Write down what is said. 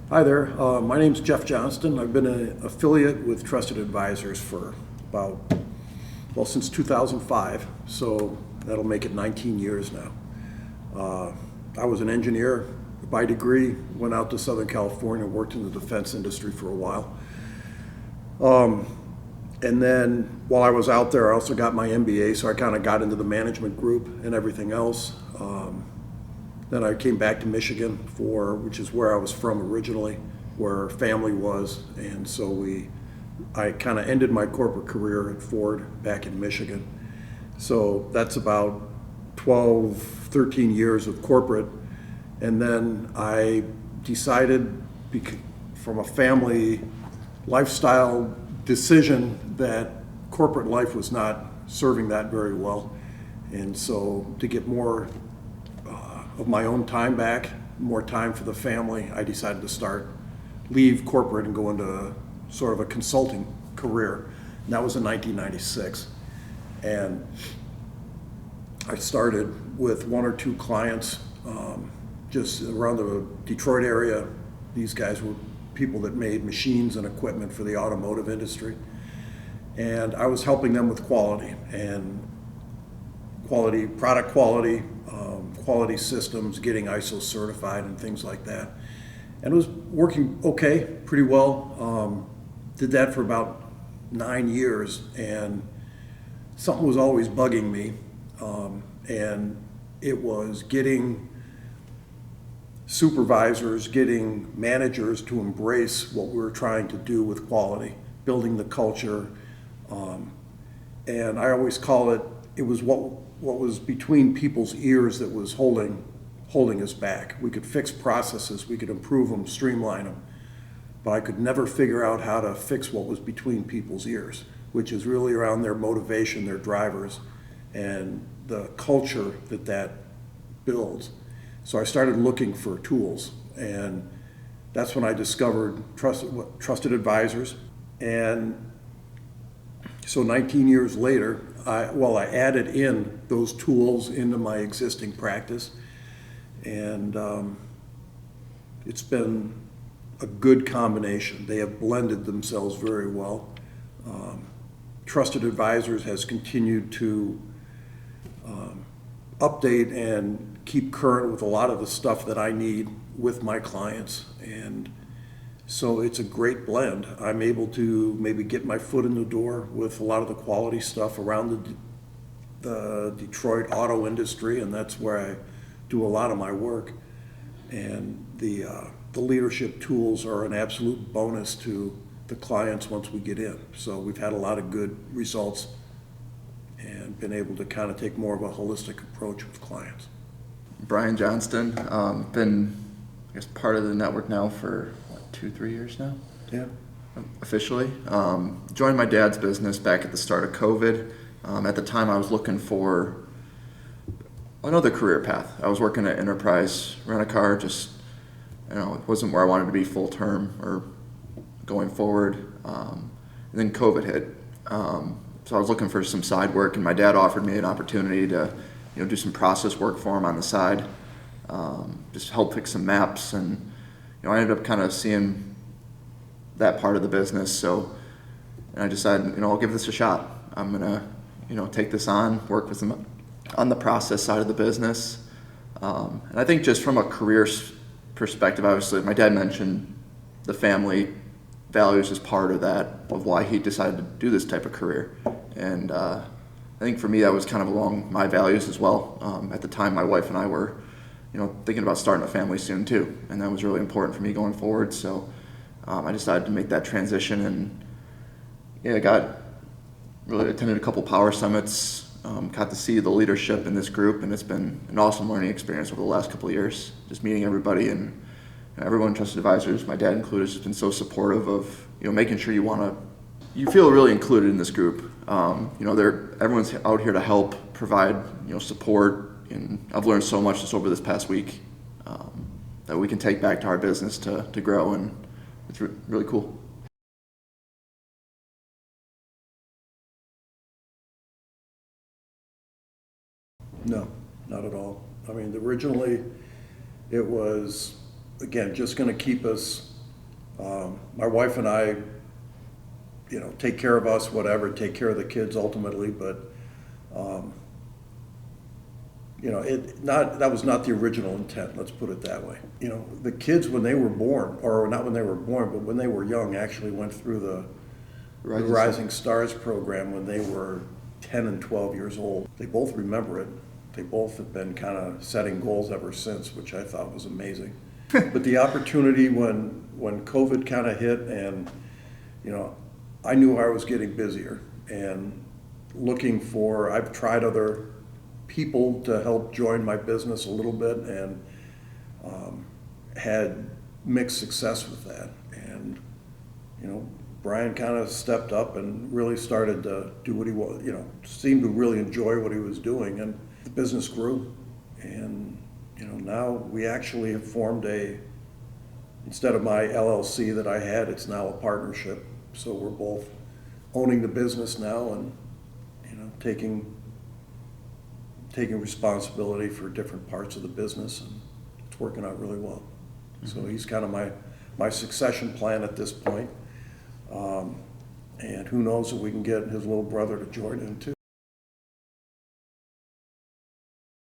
Hi there. My name's Jeff Johnston. I've been an affiliate with Trusted Advisors for since 2005. So that'll make it 19 years now. I was an engineer by degree, went out to Southern California, worked in the defense industry for a while. And then while I was out there, I also got my MBA, so I kind of got into the management group and everything else. Then I came back to Michigan which is where I was from originally, where family was, and so I kind of ended my corporate career at Ford back in Michigan. So that's about 12, 13 years of corporate, and then I decided, from a family lifestyle decision, that corporate life was not serving that very well, and so to get more of my own time back, more time for the family, I decided to leave corporate and go into sort of a consulting career. And that was in 1996. And I started with one or two clients just around the Detroit area. These guys were people that made machines and equipment for the automotive industry. And I was helping them with quality, product quality, quality systems, getting ISO certified and things like that. And it was working okay, pretty well. Did that for about 9 years, and something was always bugging me. And it was getting supervisors, getting managers to embrace what we were trying to do with quality, building the culture. And I always call it was what was between people's ears that was holding us back. We could fix processes, we could improve them, streamline them, but I could never figure out how to fix what was between people's ears, which is really around their motivation, their drivers, and the culture that builds. So I started looking for tools, and that's when I discovered Trusted Advisors. And so 19 years later, I added in those tools into my existing practice, and it's been a good combination. They have blended themselves very well. Trusted Advisors has continued to update and keep current with a lot of the stuff that I need with my clients, and so it's a great blend. I'm able to maybe get my foot in the door with a lot of the quality stuff around the Detroit auto industry, and that's where I do a lot of my work. And the leadership tools are an absolute bonus to the clients once we get in. So we've had a lot of good results and been able to kind of take more of a holistic approach with clients. Brian Johnston, been part of the network now for 2-3 years now. Yeah. Officially. Joined my dad's business back at the start of COVID. At the time I was looking for another career path. I was working at Enterprise Rent-A-Car, it wasn't where I wanted to be full term or going forward. And then COVID hit. So I was looking for some side work, and my dad offered me an opportunity to do some process work for him on the side, just help fix some maps. And I ended up kind of seeing that part of the business. And I decided, I'll give this a shot. I'm gonna, take this on, work with them on the process side of the business. And I think just from a career perspective, obviously, my dad mentioned the family values as part of that, of why he decided to do this type of career. And I think for me, that was kind of along my values as well. At the time, my wife and I were, thinking about starting a family soon too, and that was really important for me going forward. So I decided to make that transition, and I really attended a couple power summits, got to see the leadership in this group, and it's been an awesome learning experience over the last couple of years. Just meeting everybody, and everyone, Trusted Advisors, my dad included, has been so supportive of making sure you feel really included in this group. Everyone's out here to help provide support. And I've learned so much just over this past week that we can take back to our business to grow, and it's really cool. No, not at all. I mean, originally it was, again, just going to keep us My wife and I, take care of us, whatever, take care of the kids ultimately, but, that was not the original intent, let's put it that way. The kids, when they were born, or not when they were born, but when they were young, actually went through the Rising Stars program when they were 10 and 12 years old. They both remember it. They both have been kind of setting goals ever since, which I thought was amazing. But the opportunity when COVID kind of hit, and I knew I was getting busier and I've tried other people to help join my business a little bit, and had mixed success with that. And Brian kind of stepped up and really started to do what he was, seemed to really enjoy what he was doing, and the business grew. And now we actually have formed instead of my LLC that I had, it's now a partnership. So we're both owning the business now, and taking responsibility for different parts of the business, and it's working out really well. So he's kind of my succession plan at this point. And who knows if we can get his little brother to join in too.